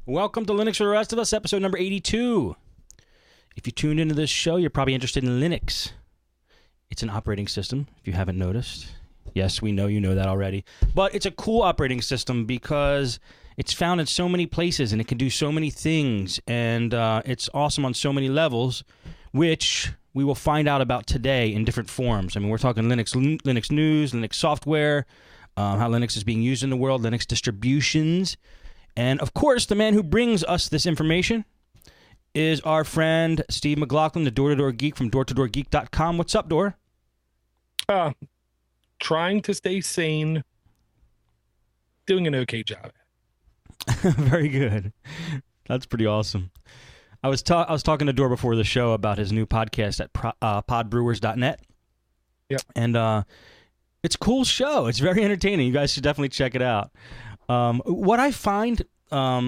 Welcome to Linux for the Rest of Us, episode number 82. If you tuned into this show, you're probably interested in Linux. It's an operating system, if you haven't noticed. Yes, we know you know that already. But it's a cool operating system because it's found in so many places and it can do so many things. And it's awesome on so many levels, which we will find out about today in different forms. I mean, we're talking Linux news, Linux software, how Linux is being used in the world, Linux distributions. And, of course, the man who brings us this information is our friend Steve McLaughlin, the door-to-door geek from doortodoorgeek.com. What's up, Door? Trying to stay sane, doing an okay job. Very good. That's pretty awesome. I was talking to Door before the show about his new podcast at podbrewers.net. Yep. And it's a cool show. It's very entertaining. You guys should definitely check it out. What I find, I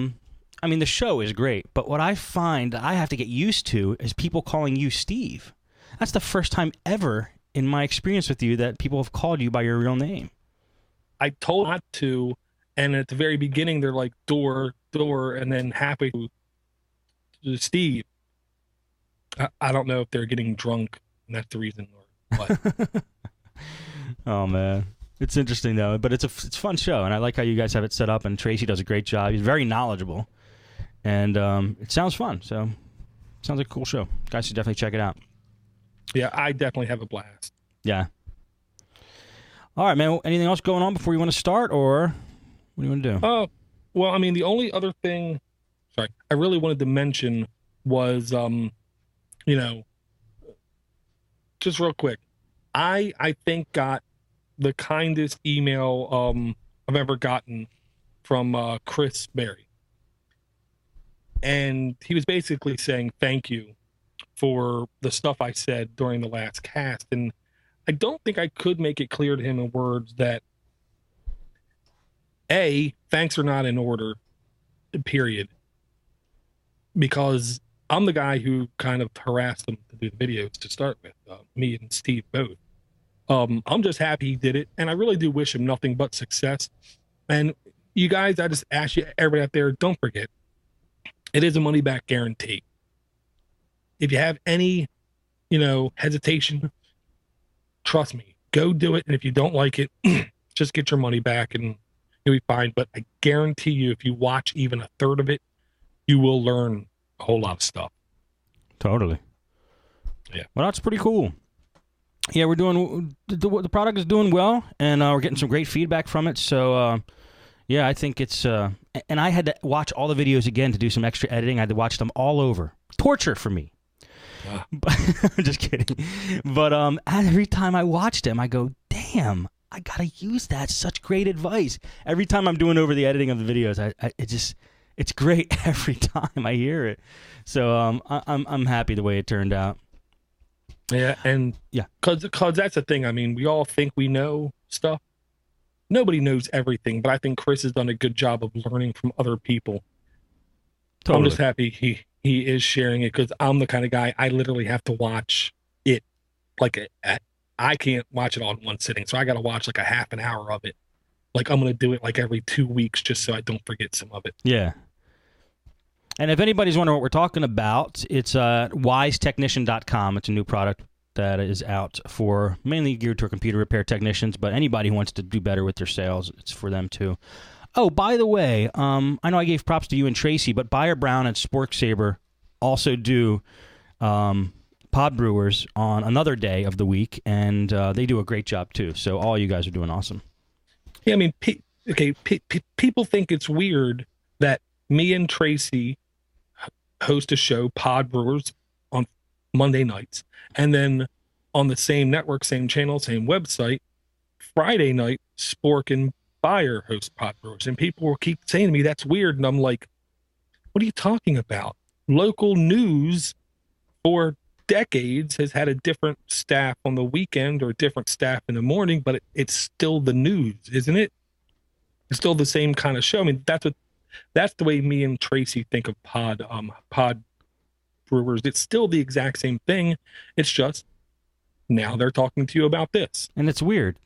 mean, the show is great, but what I find that I have to get used to is people calling you Steve. That's the first time ever in my experience with you that people have called you by your real name. I told not to, and at the very beginning, they're like, door, and then halfway through, Steve. I don't know if they're getting drunk, and that's the reason, or what. Oh, man. It's interesting, though, but it's a fun show, and I like how you guys have it set up, and Tracy does a great job. He's very knowledgeable, and it sounds fun, so it sounds like a cool show. You guys should definitely check it out. Yeah, I definitely have a blast. Yeah. All right, man. Anything else going on before you want to start, or what do you want to do? Oh, well, I mean, the only other thing, I really wanted to mention was, just real quick, I think got the kindest email I've ever gotten from Chris Berry. And he was basically saying thank you for the stuff I said during the last cast. And I don't think I could make it clear to him in words that, A, thanks are not in order, period. Because I'm the guy who kind of harassed him to do the videos to start with, me and Steve both. I'm just happy he did it, and I really do wish him nothing but success. And you guys, I just ask you, everybody out there, don't forget, it is a money-back guarantee. If you have any, hesitation, trust me, go do it. And if you don't like it, just get your money back and you'll be fine. But I guarantee you, if you watch even a third of it, you will learn a whole lot of stuff. Totally. Yeah. Well, that's pretty cool. Yeah, we're doing the product is doing well, and we're getting some great feedback from it. So, yeah, I think it's and I had to watch all the videos again to do some extra editing. I had to watch them all over. Torture for me. I'm just kidding. But every time I watched them, I go, damn, I gotta use that. Such great advice. Every time I'm doing over the editing of the videos, it's great every time I hear it. So I'm happy the way it turned out. Yeah, and yeah, because that's the thing. I mean, we all think we know stuff. Nobody knows everything, but I think Chris has done a good job of learning from other people. Totally. I'm just happy he is sharing it, because I'm the kind of guy, I literally have to watch it I can't watch it all in one sitting, so I got to watch like a half an hour of it. Like I'm going to do it like every 2 weeks just so I don't forget some of it. Yeah. And if anybody's wondering what we're talking about, it's wisetechnician.com. It's a new product that is out for mainly geared toward computer repair technicians, but anybody who wants to do better with their sales, it's for them too. Oh, by the way, I know I gave props to you and Tracy, but Buyer Brown and Spork Saber also do pod brewers on another day of the week, and they do a great job too. So all you guys are doing awesome. Yeah, I mean, people think it's weird that me and Tracy host a show, Pod Brewers, on Monday nights, and then on the same network, same channel, same website, Friday night, Spork and Buyer host Pod Brewers. And people will keep saying to me, that's weird. And I'm like, what are you talking about? Local news for decades has had a different staff on the weekend or a different staff in the morning, but it's still the news, isn't it? It's still the same kind of show. I mean, that's the way me and Tracy think of Pod Brewers. It's still the exact same thing. It's just now they're talking to you about this. And it's weird.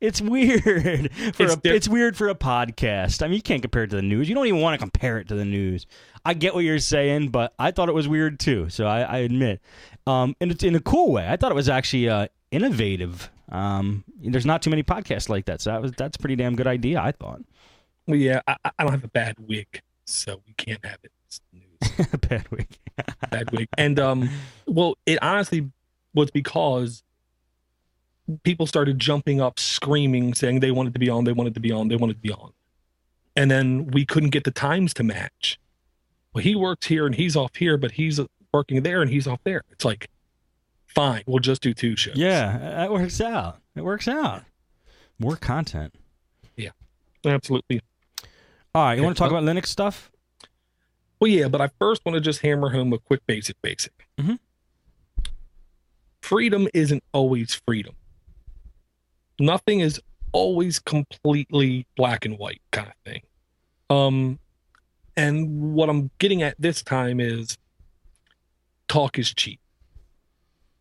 It's weird. It's It's weird for a podcast. I mean, you can't compare it to the news. You don't even want to compare it to the news. I get what you're saying, but I thought it was weird too. So I admit, and it's in a cool way. I thought it was actually innovative. There's not too many podcasts like that, so that's a pretty damn good idea, I thought. Well, yeah, I don't have a bad wig, so we can't have it. It's news. Bad wig. Bad wig. And well, it honestly was because people started jumping up, screaming, saying they wanted to be on, they wanted to be on, they wanted to be on. And then we couldn't get the times to match. Well, he works here and he's off here, but he's working there and he's off there. It's like, fine, we'll just do 2 shows. Yeah, that works out. It works out. More content. Yeah, absolutely. All right, you want to talk about Linux stuff? Well, yeah, but I first want to just hammer home a quick basic. Mm-hmm. Freedom isn't always freedom. Nothing is always completely black and white kind of thing. And what I'm getting at this time is talk is cheap.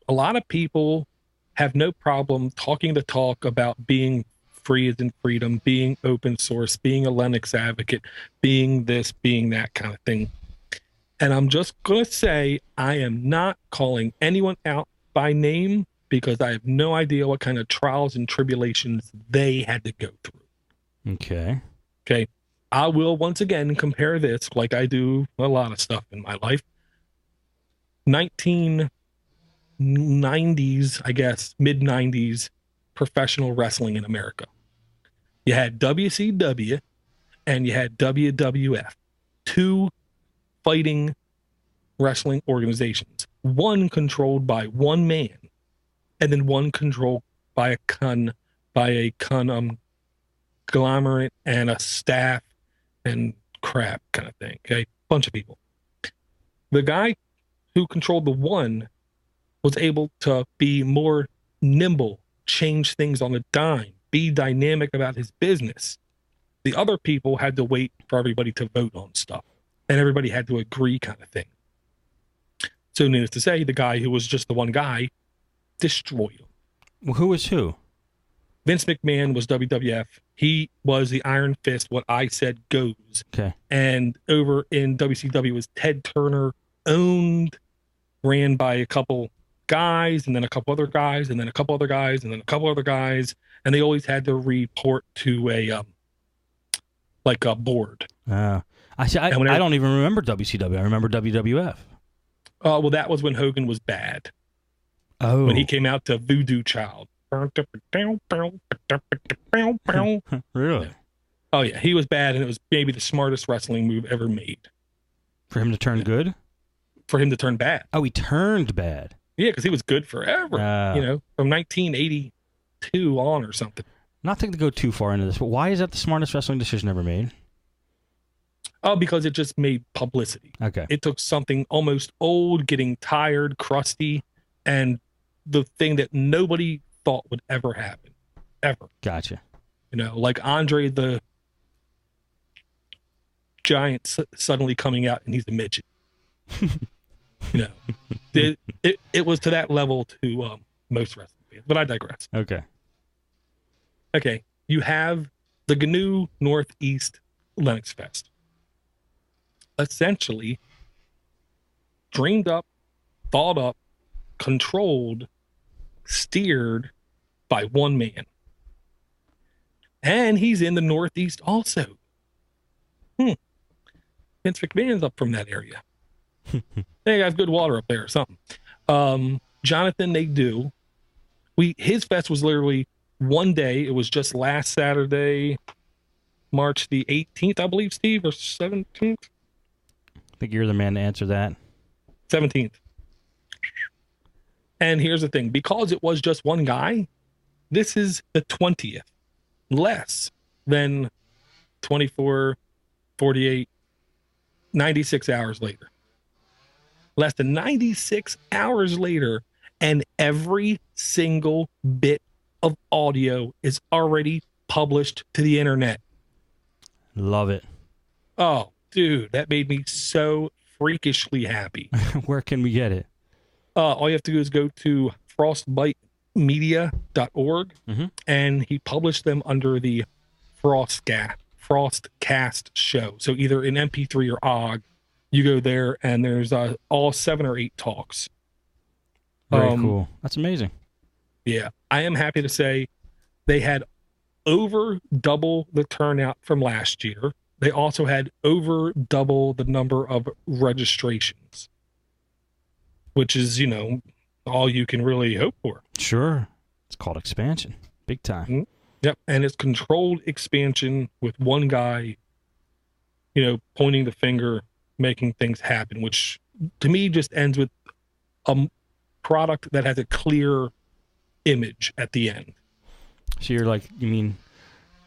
A lot of people have no problem talking the talk about being free as in freedom, being open source, being a Linux advocate, being this, being that kind of thing. And I'm just going to say I am not calling anyone out by name because I have no idea what kind of trials and tribulations they had to go through. Okay. I will once again compare this, like I do a lot of stuff in my life. 1990s, I guess, mid-90s professional wrestling in America. You had WCW and you had WWF, 2 fighting wrestling organizations, one controlled by one man and then one controlled by a conglomerate and a staff and crap kind of thing. Okay, bunch of people. The guy who controlled the one was able to be more nimble, change things on a dime, be dynamic about his business. The other people had to wait for everybody to vote on stuff, and everybody had to agree kind of thing. So needless to say, the guy who was just the one guy destroyed him. Well, who was who? Vince McMahon was WWF. He was the Iron Fist, what I said goes. Okay. And over in WCW was Ted Turner, owned, ran by a couple guys, and then a couple other guys, and then a couple other guys, and then a couple other guys. And they always had to report to a board. I don't even remember WCW. I remember WWF. Well, that was when Hogan was bad. Oh. When he came out to Voodoo Child. Really? Oh, yeah. He was bad, and it was maybe the smartest wrestling move ever made. For him to turn good? For him to turn bad. Oh, he turned bad. Yeah, because he was good forever. From 1982 on or something. Not to go too far into this, but why is that the smartest wrestling decision ever made? Oh, because it just made publicity. Okay. It took something almost old, getting tired, crusty, and the thing that nobody thought would ever happen. Ever. Gotcha. Like Andre the Giant suddenly coming out and he's a midget. It was to that level to most wrestling fans, but I digress. Okay. You have the GNU Northeast Linux Fest. Essentially dreamed up, thought up, controlled, steered by one man. And he's in the Northeast also. Vince McMahon's up from that area. They have good water up there or something. Jonathan, they do. His fest was literally one day. It was just last Saturday, March the 18th, I believe, Steve, or 17th? I think you're the man to answer that. 17th. And here's the thing. Because it was just one guy, this is the 20th. Less than 24, 48, 96 hours later. Less than 96 hours later, and every single bit of audio is already published to the internet. Love it. Oh, dude, that made me so freakishly happy. Where can we get it? All you have to do is go to Frostbite media.org, and he published them under the Frostcast show. So either in MP3 or OGG, you go there and there's all 7 or 8 talks. Very cool. That's amazing. Yeah, I am happy to say they had over double the turnout from last year. They also had over double the number of registrations, which is, all you can really hope for. Sure. It's called expansion. Big time. Mm-hmm. Yep. And it's controlled expansion with one guy, pointing the finger, making things happen, which to me just ends with a product that has a clear image at the end. So you're like, you mean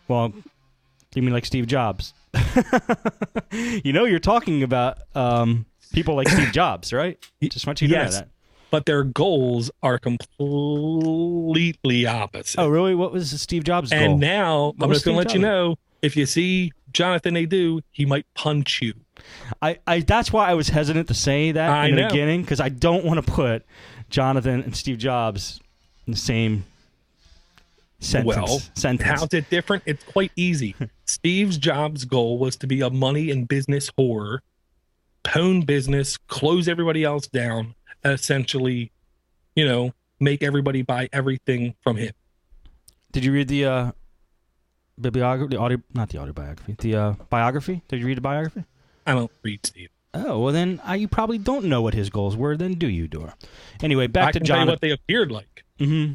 like Steve Jobs? You're talking about people like Steve Jobs, right? Just want you to know that. But their goals are completely opposite. Oh, really? What was Steve Jobs' goal? And now I'm just going to let you know, if you see Jonathan Nadeau, he might punch you. That's why I was hesitant to say that in the beginning, because I don't want to put Jonathan and Steve Jobs in the same sentence. How's it different? It's quite easy. Steve Jobs' goal was to be a money and business whore, pwn business, close everybody else down, essentially, make everybody buy everything from him. Did you read the biography? The biography? Did you read the biography? I don't read, Steve. Oh, well then you probably don't know what his goals were. Then do you, Dora? Anyway, back to Jonathan. I can tell you what they appeared like. Mm-hmm.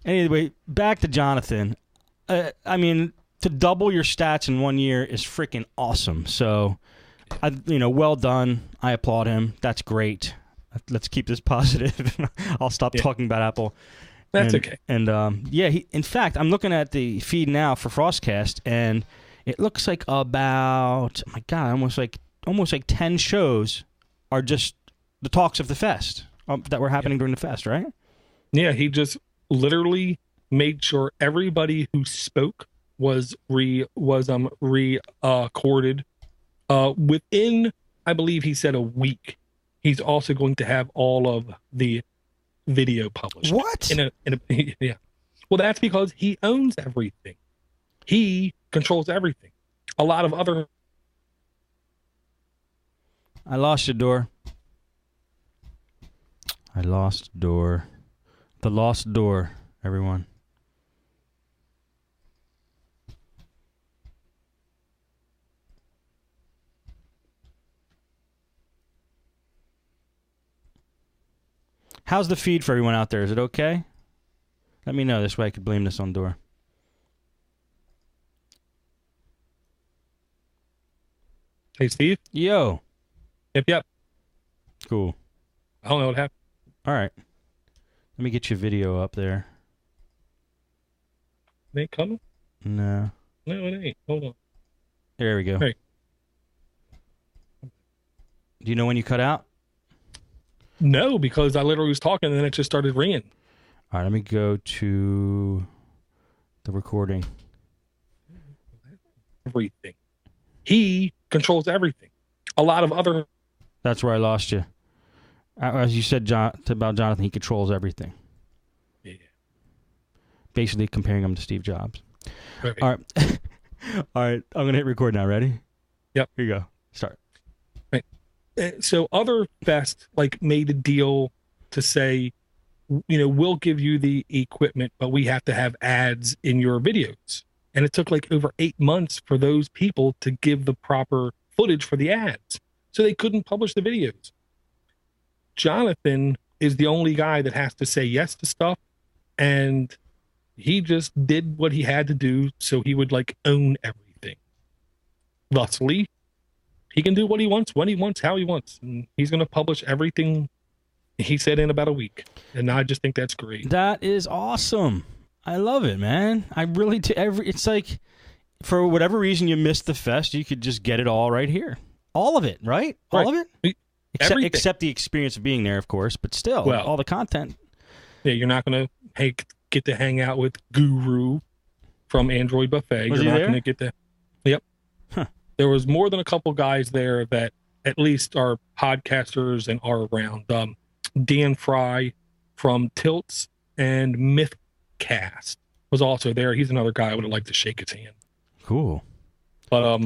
Anyway, back to Jonathan. To double your stats in 1 year is freaking awesome. So, well done. I applaud him. That's great. Let's keep this positive. I'll stop talking about Apple. That's okay. And in fact, I'm looking at the feed now for Frostcast, and it looks like about, oh my God, almost like 10 shows are just the talks of the fest that were happening during the fest, right? Yeah, he just literally made sure everybody who spoke was recorded within, I believe he said, a week. He's also going to have all of the video published. What? Yeah. Well, that's because he owns everything. He controls everything. A lot of other. I lost your door. I lost door. The lost door, everyone. How's the feed for everyone out there? Is it okay? Let me know. This way I could blame this on Door. Hey, Steve? Yo. Yep. Cool. I don't know what happened. All right. Let me get your video up there. It ain't coming? No. No, it ain't. Hold on. There we go. Hey. Do you know when you cut out? No, because I literally was talking and then it just started ringing. All right, let me go to the recording. Everything. He controls everything. A lot of other. That's where I lost you. As you said about Jonathan, he controls everything. Yeah. Basically comparing him to Steve Jobs. Right. All right. All right, I'm going to hit record now. Ready? Yep. Here you go. Start. Right. So other fest made a deal to say, we'll give you the equipment, but we have to have ads in your videos. And it took over 8 months for those people to give the proper footage for the ads. So they couldn't publish the videos. Jonathan is the only guy that has to say yes to stuff. And he just did what he had to do so he would own everything. Thusly, he can do what he wants, when he wants, how he wants. And he's going to publish everything he said in about a week. And I just think that's great. That is awesome. I love it, man. I really do. It's like, for whatever reason you missed the fest, you could just get it all right here. All of it, right? All of it? Except the experience of being there, of course, but still, all the content. Yeah, you're not going to get to hang out with Guru from Android Buffet. Was you're he not going to get to. Yep. Huh. There was more than a couple guys there that at least are podcasters and are around. Dan Fry from Tilts and Mythcast was also there. He's another guy I would have liked to shake his hand. Cool. But